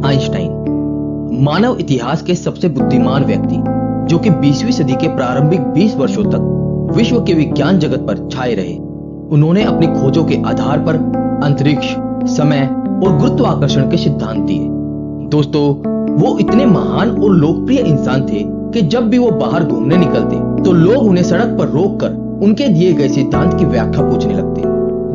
Einstein मानव इतिहास के सबसे बुद्धिमान व्यक्ति, जो कि 20वीं सदी के प्रारंभिक 20 वर्षों तक विश्व के विज्ञान जगत पर छाए रहे। उन्होंने अपनी खोजों के आधार पर अंतरिक्ष, समय और गुरुत्वाकर्षण के सिद्धांत दिए। दोस्तों, वो इतने महान और लोकप्रिय इंसान थे कि जब भी वो बाहर घूमने निकलते तो लोग उन्हें सड़क पर रोककर उनके दिए गए सिद्धांत की व्याख्या पूछने लगते,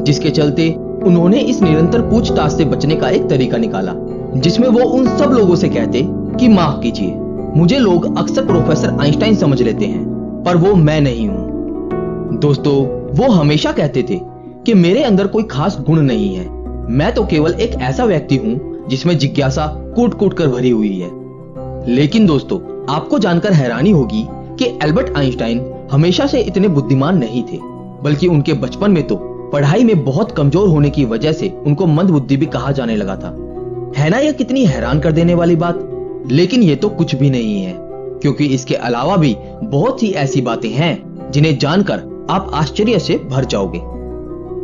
जिसके चलते उन्होंने इस निरंतर पूछताछ से बचने का एक तरीका निकाला, जिसमें वो उन सब लोगों से कहते कि माफ कीजिए, मुझे लोग अक्सर प्रोफेसर आइंस्टाइन समझ लेते हैं, पर वो मैं नहीं हूं। दोस्तों, वो हमेशा कहते थे कि मेरे अंदर कोई खास गुण नहीं है, मैं तो केवल एक ऐसा व्यक्ति हूं जिसमें जिज्ञासा कूट कूट कर भरी हुई है। लेकिन दोस्तों, आपको जानकर हैरानी होगी कि एल्बर्ट आइंस्टाइन हमेशा से इतने बुद्धिमान नहीं थे, बल्कि उनके बचपन में तो पढ़ाई में बहुत कमजोर होने की वजह से उनको मंदबुद्धि भी कहा जाने लगा था। है ना यह कितनी हैरान कर देने वाली बात? लेकिन ये तो कुछ भी नहीं है, क्योंकि इसके अलावा भी बहुत ही ऐसी बातें हैं जिन्हें जानकर आप आश्चर्य से भर जाओगे।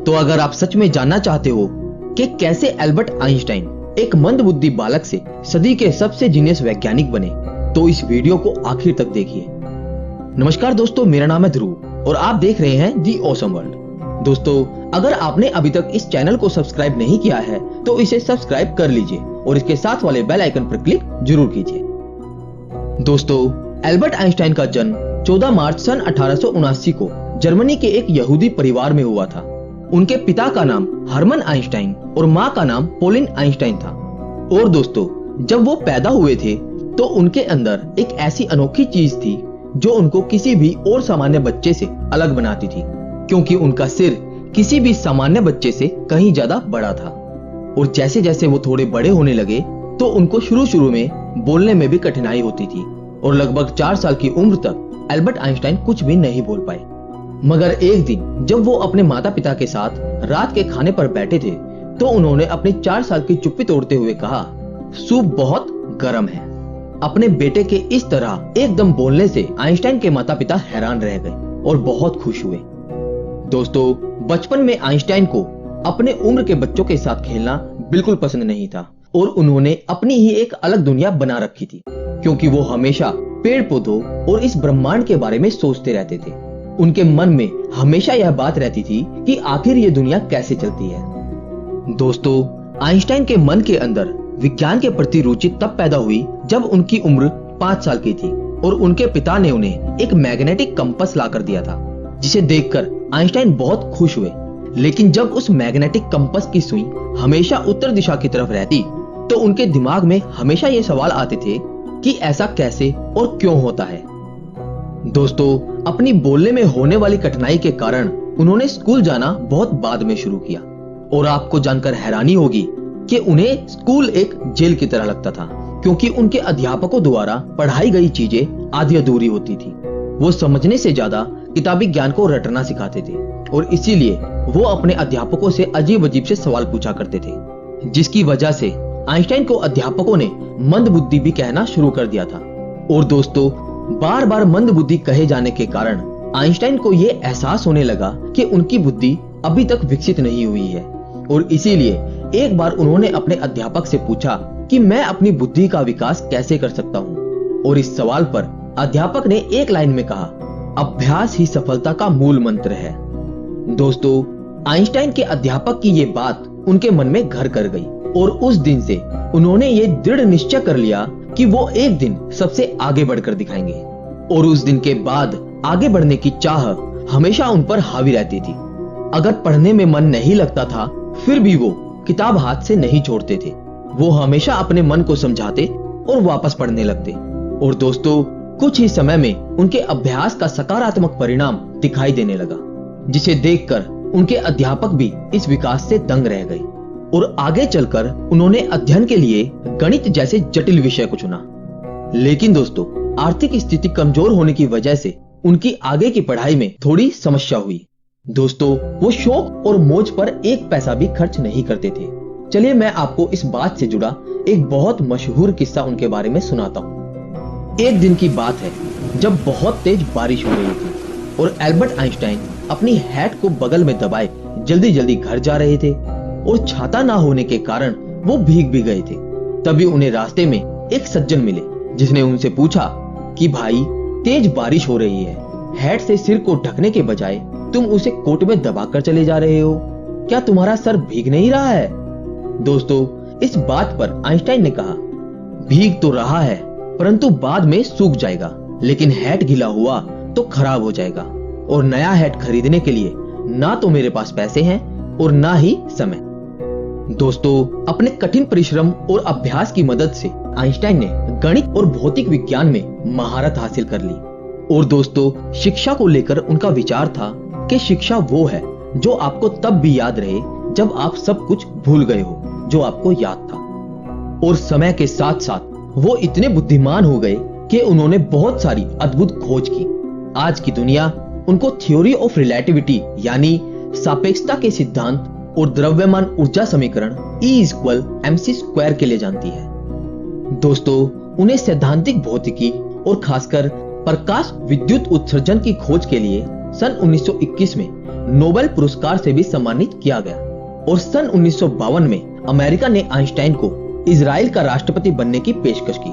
तो अगर आप सच में जानना चाहते हो कि कैसे एल्बर्ट आइंस्टाइन एक मंदबुद्धि बालक से सदी के सबसे जीनियस वैज्ञानिक बने, तो इस वीडियो को आखिर तक देखिए। नमस्कार दोस्तों, मेरा नाम है ध्रुव और आप देख रहे हैं दी ऑसम वर्ल्ड। दोस्तों, अगर आपने अभी तक इस चैनल को सब्सक्राइब नहीं किया है तो इसे सब्सक्राइब कर लीजिए और इसके साथ वाले बेल आइकन पर क्लिक जरूर कीजिए। दोस्तों, एल्बर्ट आइंस्टाइन का जन्म 14 मार्च सन 1879 को जर्मनी के एक यहूदी परिवार में हुआ था। उनके पिता का नाम हरमन आइंस्टाइन और माँ का नाम पोलिन आइंस्टाइन था। और दोस्तों, जब वो पैदा हुए थे तो उनके अंदर एक ऐसी अनोखी चीज थी जो उनको किसी भी और सामान्य बच्चे से अलग बनाती थी, क्योंकि उनका सिर किसी भी सामान्य बच्चे से कहीं ज्यादा बड़ा था। और जैसे जैसे वो थोड़े बड़े होने लगे तो उनको शुरू में बोलने में भी कठिनाई होती थी और लगभग 4 साल की उम्र तक एल्बर्ट आइंस्टाइन कुछ भी नहीं बोल पाए। मगर एक दिन जब वो अपने माता पिता के साथ रात के खाने पर बैठे थे तो उन्होंने अपनी 4 साल की चुप्पी तोड़ते हुए कहा, सूप बहुत गर्म है। अपने बेटे के इस तरह एकदम बोलने से आइंस्टाइन के माता पिता हैरान रह गए और बहुत खुश हुए। दोस्तों, बचपन में आइंस्टाइन को अपने उम्र के बच्चों के साथ खेलना बिल्कुल पसंद नहीं था और उन्होंने अपनी ही एक अलग दुनिया बना रखी थी, क्योंकि वो हमेशा पेड़ पौधों और इस ब्रह्मांड के बारे में सोचते रहते थे। उनके मन में हमेशा यह बात रहती थी कि आखिर ये दुनिया कैसे चलती है। दोस्तों, आइंस्टाइन के मन के अंदर विज्ञान के प्रति रुचि तब पैदा हुई जब उनकी उम्र 5 साल की थी और उनके पिता ने उन्हें एक मैग्नेटिक कंपास लाकर दिया था, जिसे देखकर आइंस्टाइन बहुत खुश हुए। लेकिन जब उस मैग्नेटिक कंपास की सुई हमेशा उत्तर दिशा की तरफ रहती तो उनके दिमाग में हमेशा ये सवाल आते थे कि ऐसा कैसे और क्यों होता है। दोस्तों, अपनी बोलने में होने वाली कठिनाई के कारण उन्होंने स्कूल जाना बहुत बाद में शुरू किया और आपको जानकर हैरानी होगी कि उन्हें स्कूल एक जेल की तरह लगता था, क्योंकि उनके अध्यापकों द्वारा पढ़ाई गई चीजें आधी अधूरी होती थी। वो समझने से ज्यादा किताबी ज्ञान को रटना सिखाते थे और इसीलिए वो अपने अध्यापकों से अजीब अजीब से सवाल पूछा करते थे, जिसकी वजह से आइंस्टाइन को अध्यापकों ने मंदबुद्धि भी कहना शुरू कर दिया था। और दोस्तों, बार बार मंदबुद्धि कहे जाने के कारण आइंस्टाइन को ये एहसास होने लगा कि उनकी बुद्धि अभी तक विकसित नहीं हुई है और इसीलिए एक बार उन्होंने अपने अध्यापक से पूछा कि मैं अपनी बुद्धि का विकास कैसे कर सकता हूँ। और इस सवाल पर अध्यापक ने एक लाइन में कहा, अभ्यास ही सफलता का मूल मंत्र है। दोस्तों, आइंस्टाइन के अध्यापक की ये बात उनके मन में घर कर गई और उस दिन से उन्होंने ये दृढ़ निश्चय कर लिया कि वो एक दिन सबसे आगे बढ़कर दिखाएंगे। और उस दिन के बाद आगे बढ़ने की चाह हमेशा उन पर हावी रहती थी। अगर पढ़ने में मन नहीं लगता था फिर भी वो किताब हाथ से नहीं छोड़ते थे। वो हमेशा अपने मन को समझाते और वापस पढ़ने लगते। और दोस्तों, कुछ ही समय में उनके अभ्यास का सकारात्मक परिणाम दिखाई देने लगा, जिसे देखकर उनके अध्यापक भी इस विकास से दंग रह गए और आगे चलकर उन्होंने अध्ययन के लिए गणित जैसे जटिल विषय को चुना। लेकिन दोस्तों, आर्थिक स्थिति कमजोर होने की वजह से उनकी आगे की पढ़ाई में थोड़ी समस्या हुई। दोस्तों, वो शौक और मौज पर एक पैसा भी खर्च नहीं करते थे। चलिए मैं आपको इस बात से जुड़ा एक बहुत मशहूर किस्सा उनके बारे में सुनाता हूँ। एक दिन की बात है जब बहुत तेज बारिश हो रही थी और एल्बर्ट आइंस्टाइन अपनी हैट को बगल में दबाए जल्दी जल्दी घर जा रहे थे और छाता ना होने के कारण वो भीग भी गए थे। तभी उन्हें रास्ते में एक सज्जन मिले, जिसने उनसे पूछा कि भाई, तेज बारिश हो रही है, हैट से सिर को ढकने के बजाय तुम उसे कोट में दबाकर चले जा रहे हो, क्या तुम्हारा सर भीग नहीं रहा है? दोस्तों, इस बात पर आइंस्टाइन ने कहा, भीग तो रहा है परंतु बाद में सूख जाएगा, लेकिन हैट गीला हुआ तो खराब हो जाएगा, और नया हैट खरीदने के लिए ना तो मेरे पास पैसे हैं और ना ही समय। दोस्तों, अपने कठिन परिश्रम और अभ्यास की मदद से आइंस्टाइन ने गणित और भौतिक विज्ञान में महारत हासिल कर ली। और दोस्तों, शिक्षा को लेकर उनका विचार था कि शिक्षा वो है जो आपको तब भी याद रहे जब आप सब कुछ भूल गए हो जो आपको याद था। और समय के साथ साथ वो इतने बुद्धिमान हो गए कि उन्होंने बहुत सारी अद्भुत खोज की। आज की दुनिया उनको थ्योरी ऑफ रिलेटिविटी यानी सापेक्षता के सिद्धांत और द्रव्यमान ऊर्जा समीकरण E=mc² के लिए जानती है। दोस्तों, उन्हें सैद्धांतिक भौतिकी और खासकर प्रकाश विद्युत उत्सर्जन की खोज के लिए सन 1921 में नोबेल पुरस्कार से भी सम्मानित किया गया। और सन 1952 में अमेरिका ने आइंस्टाइन को इजराइल का राष्ट्रपति बनने की पेशकश की,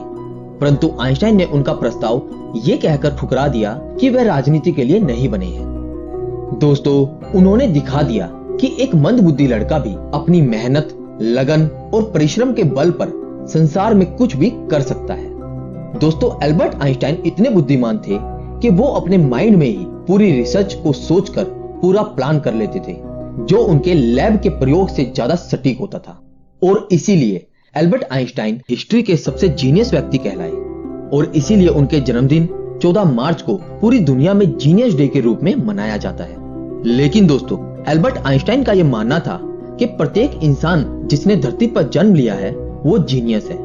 परंतु आइंस्टाइन ने उनका प्रस्ताव ये कहकर ठुकरा दिया कि वह राजनीति के लिए नहीं बने हैं। दोस्तों, उन्होंने दिखा दिया कि एक मंदबुद्धि लड़का भी अपनी मेहनत, लगन और परिश्रम के बल पर संसार में कुछ भी कर सकता है। दोस्तों, एल्बर्ट आइंस्टाइन इतने बुद्धिमान थे कि वो अपने माइंड में ही पूरी रिसर्च को सोचकर पूरा प्लान कर लेते थे, जो उनके लैब के प्रयोग से ज्यादा सटीक होता था। और इसीलिए एल्बर्ट आइंस्टाइन हिस्ट्री के सबसे जीनियस व्यक्ति कहलाए, और इसीलिए उनके जन्मदिन 14 मार्च को पूरी दुनिया में जीनियस डे के रूप में मनाया जाता है। लेकिन दोस्तों, एल्बर्ट आइंस्टाइन का यह मानना था कि प्रत्येक इंसान जिसने धरती पर जन्म लिया है वो जीनियस है,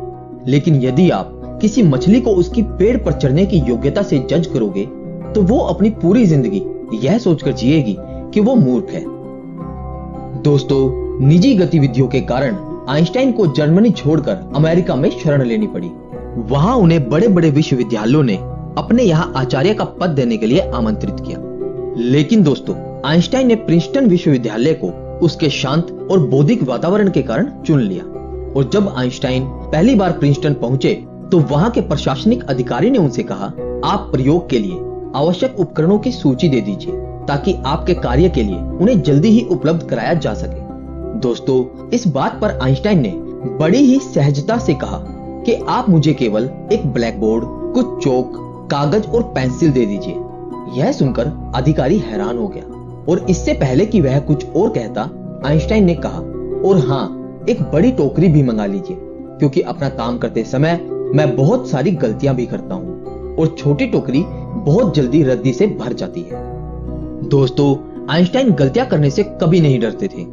लेकिन यदि आप किसी मछली को उसकी पेड़ पर चढ़ने की योग्यता से जज करोगे तो वो अपनी पूरी जिंदगी यह सोचकर जिएगी कि वो मूर्ख है। दोस्तों, निजी गतिविधियों के कारण आइंस्टाइन को जर्मनी छोड़कर अमेरिका में शरण लेनी पड़ी। वहां उन्हें बड़े बड़े विश्वविद्यालयों ने अपने यहाँ आचार्य का पद देने के लिए आमंत्रित किया। लेकिन दोस्तों, आइंस्टाइन ने प्रिंसटन विश्वविद्यालय को उसके शांत और बौद्धिक वातावरण के कारण चुन लिया। और जब आइंस्टाइन पहली बार प्रिंसटन पहुंचे तो वहां के प्रशासनिक अधिकारी ने उनसे कहा, आप प्रयोग के लिए आवश्यक उपकरणों की सूची दे दीजिए ताकि आपके कार्य के लिए उन्हें जल्दी ही उपलब्ध कराया जा सके। दोस्तों, इस बात पर आइंस्टाइन ने बड़ी ही सहजता से कहा कि आप मुझे केवल एक ब्लैक बोर्ड, कुछ चौक, कागज और पेंसिल दे दीजिए। यह सुनकर अधिकारी हैरान हो गया, और इससे पहले कि वह कुछ और कहता, आइंस्टाइन ने कहा, और हाँ, एक बड़ी टोकरी भी मंगा लीजिए, क्योंकि अपना काम करते समय मैं बहुत सारी गलतियां भी करता हूँ और छोटी टोकरी बहुत जल्दी रद्दी से भर जाती है। दोस्तों, आइंस्टाइन गलतियां करने से कभी नहीं डरते थे,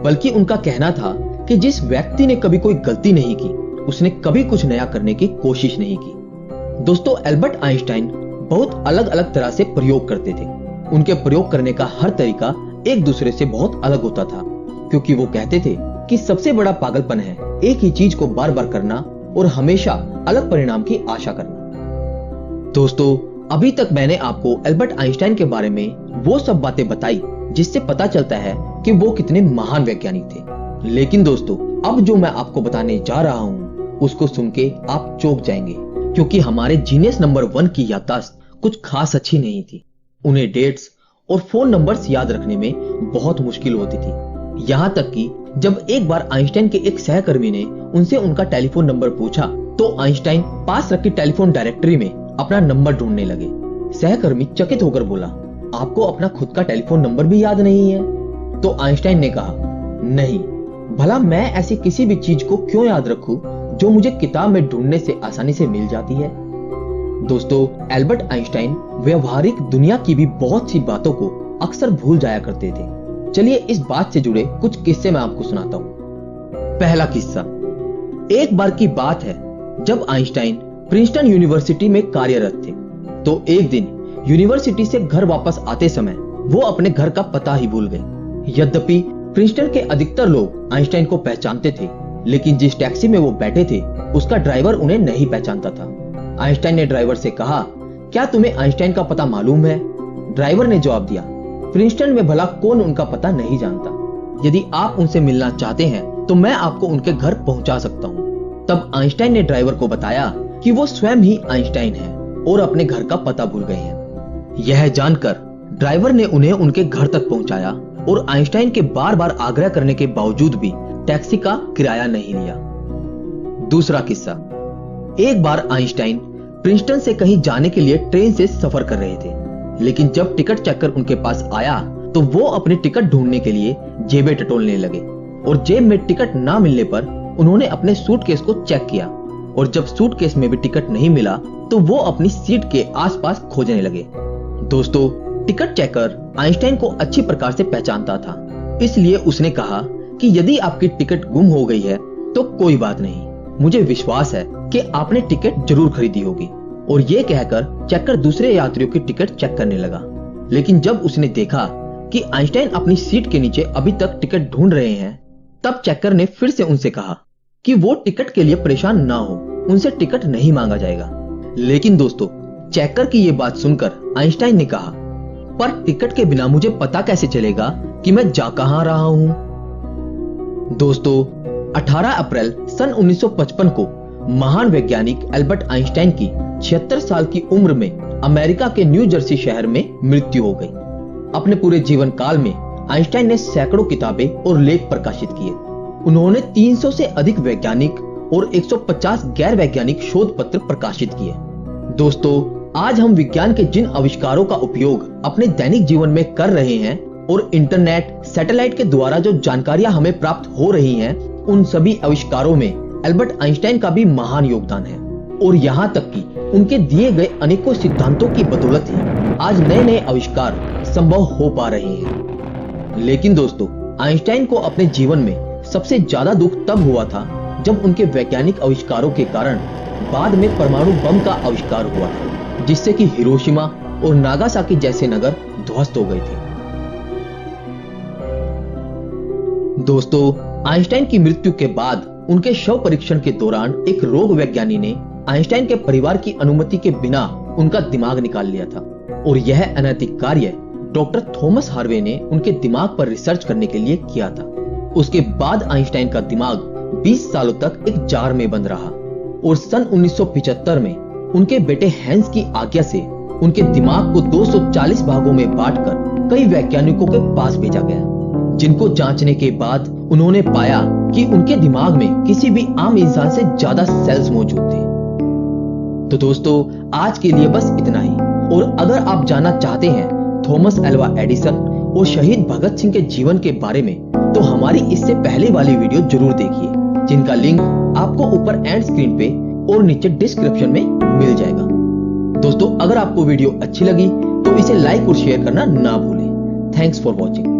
बल्कि उनका कहना था कि जिस व्यक्ति ने कभी कोई गलती नहीं की उसने कभी कुछ नया करने की कोशिश नहीं की। दोस्तों, एल्बर्ट आइंस्टाइन बहुत अलग अलग तरह से प्रयोग करते थे। उनके प्रयोग करने का हर तरीका एक दूसरे से बहुत अलग होता था, क्योंकि वो कहते थे कि सबसे बड़ा पागलपन है एक ही चीज को बार बार करना और हमेशा अलग परिणाम की आशा करना। दोस्तों, अभी तक मैंने आपको एल्बर्ट आइंस्टाइन के बारे में वो सब बातें बताई जिससे पता चलता है कि वो कितने महान वैज्ञानिक थे। लेकिन दोस्तों, अब जो मैं आपको बताने जा रहा हूँ उसको सुन के आप चौंक जाएंगे, क्योंकि हमारे जीनियस नंबर 1 की याददाश्त कुछ खास अच्छी नहीं थी। उन्हें डेट्स और फोन नंबर्स याद रखने में बहुत मुश्किल होती थी। यहाँ तक कि जब एक बार आइंस्टाइन के एक सहकर्मी ने उनसे उनका टेलीफोन नंबर पूछा तो आइंस्टाइन पास रखी टेलीफोन डायरेक्टरी में अपना नंबर ढूंढने लगे। सहकर्मी चकित होकर बोला, आपको अपना खुद का टेलीफोन नंबर भी याद नहीं है? तो आइंस्टाइन ने कहा, नहीं, भला मैं ऐसी किसी भी चीज को क्यों याद रखूं जो मुझे किताब में ढूंढने से आसानी से मिल जाती है। दोस्तों, एल्बर्ट आइंस्टाइन व्यवहारिक दुनिया की भी बहुत सी बातों को अक्सर भूल जाया करते थे। चलिए इस बात से जुड़े कुछ किस्से मैं आपको सुनाता हूँ। पहला किस्सा, एक बार की बात है जब आइंस्टाइन प्रिंसटन यूनिवर्सिटी में कार्यरत थे, तो एक दिन यूनिवर्सिटी से घर वापस आते समय वो अपने घर का पता ही भूल गए। यद्यपि प्रिंसटन के अधिकतर लोग आइंस्टाइन को पहचानते थे, लेकिन जिस टैक्सी में वो बैठे थे उसका ड्राइवर उन्हें नहीं पहचानता था। आइंस्टाइन ने ड्राइवर से कहा, क्या तुम्हें आइंस्टाइन का पता मालूम है? ड्राइवर ने जवाब दिया, प्रिंसटन में भला कौन उनका पता नहीं जानता। यदि आप उनसे मिलना चाहते हैं तो मैं आपको उनके घर पहुंचा सकता हूं। तब आइंस्टाइन ने ड्राइवर को बताया कि वो स्वयं ही आइंस्टाइन है और अपने घर का पता भूल गए हैं। यह जानकर ड्राइवर ने उन्हें उनके घर तक पहुंचाया और आइंस्टाइन के बार बार आग्रह करने के बावजूद भी टैक्सी का किराया नहीं लिया। दूसरा किस्सा, एक बार आइंस्टाइन प्रिंसटन से कहीं जाने के लिए ट्रेन से सफर कर रहे थे, लेकिन जब टिकट चेकर उनके पास आया तो वो अपनी टिकट ढूंढने के लिए जेबें टटोलने लगे और जेब में टिकट ना मिलने पर उन्होंने अपने सूटकेस को चेक किया और जब सूटकेस में भी टिकट नहीं मिला तो वो अपनी सीट के आसपास खोजने लगे। दोस्तों, टिकट चेकर आइंस्टाइन को अच्छी प्रकार से पहचानता था, इसलिए उसने कहा कि यदि आपकी टिकट गुम हो गई है तो कोई बात नहीं, मुझे विश्वास है कि आपने टिकट जरूर खरीदी होगी। और ये कहकर चेकर दूसरे यात्रियों की टिकट चेक करने लगा। लेकिन जब उसने देखा कि आइंस्टाइन अपनी सीट के नीचे अभी तक टिकट ढूंढ रहे हैं, तब चेकर ने फिर से उनसे कहा कि वो टिकट के लिए परेशान ना हो, उनसे टिकट नहीं मांगा जाएगा। लेकिन दोस्तों, चेकर की ये बात सुनकर आइंस्टाइन ने कहा, पर टिकट के बिना मुझे पता कैसे चलेगा कि मैं जा कहां रहा हूं। दोस्तों, 18 अप्रैल सन 1955 को महान वैज्ञानिक एल्बर्ट आइंस्टाइन की 76 साल की उम्र में अमेरिका के न्यू जर्सी शहर में मृत्यु हो गई। अपने पूरे जीवन काल में आइंस्टाइन ने सैकड़ों किताबें और लेख प्रकाशित किए। उन्होंने 300 से अधिक वैज्ञानिक और 150 गैर वैज्ञानिक शोध पत्र प्रकाशित किए। दोस्तों, आज हम विज्ञान के जिन आविष्कारों का उपयोग अपने दैनिक जीवन में कर रहे हैं और इंटरनेट, सैटेलाइट के द्वारा जो जानकारियां हमें प्राप्त हो रही हैं, उन सभी आविष्कारों में एल्बर्ट आइंस्टाइन का भी महान योगदान है। और यहाँ तक कि उनके दिए गए अनेकों सिद्धांतों की बदौलत ही आज नए नए आविष्कार संभव हो पा रहे हैं। लेकिन दोस्तों, आइंस्टाइन को अपने जीवन में सबसे ज्यादा दुख तब हुआ था जब उनके वैज्ञानिक आविष्कारों के कारण बाद में परमाणु बम का आविष्कार हुआ था, जिससे कि हिरोशिमा और नागासाकी जैसे नगर ध्वस्त हो गए थे। दोस्तों, आइंस्टाइन की मृत्यु के बाद उनके शव परीक्षण के दौरान एक रोग वैज्ञानिक ने आइंस्टाइन के परिवार की अनुमति के बिना उनका दिमाग निकाल लिया था और यह अनैतिक कार्य डॉक्टर थॉमस हार्वे ने उनके दिमाग पर रिसर्च करने के लिए किया था। उसके बाद आइंस्टाइन का दिमाग 20 सालों तक एक जार में बंद रहा और सन 1975 में उनके बेटे हैंस की आज्ञा से उनके दिमाग को 240 भागों में बांटकर कई वैज्ञानिकों के पास भेजा गया, जिनको जांचने के बाद उन्होंने पाया कि उनके दिमाग में किसी भी आम इंसान से ज्यादा सेल्स मौजूद थे। तो दोस्तों, आज के लिए बस इतना ही। और अगर आप जानना चाहते हैं थॉमस एल्वा एडिसन और शहीद भगत सिंह के जीवन के बारे में, तो हमारी इससे पहले वाली वीडियो जरूर देखिए, जिनका लिंक आपको ऊपर एंड स्क्रीन पे और नीचे डिस्क्रिप्शन में मिल जाएगा। दोस्तों, अगर आपको वीडियो अच्छी लगी तो इसे लाइक और शेयर करना ना भूलें। Thanks for watching.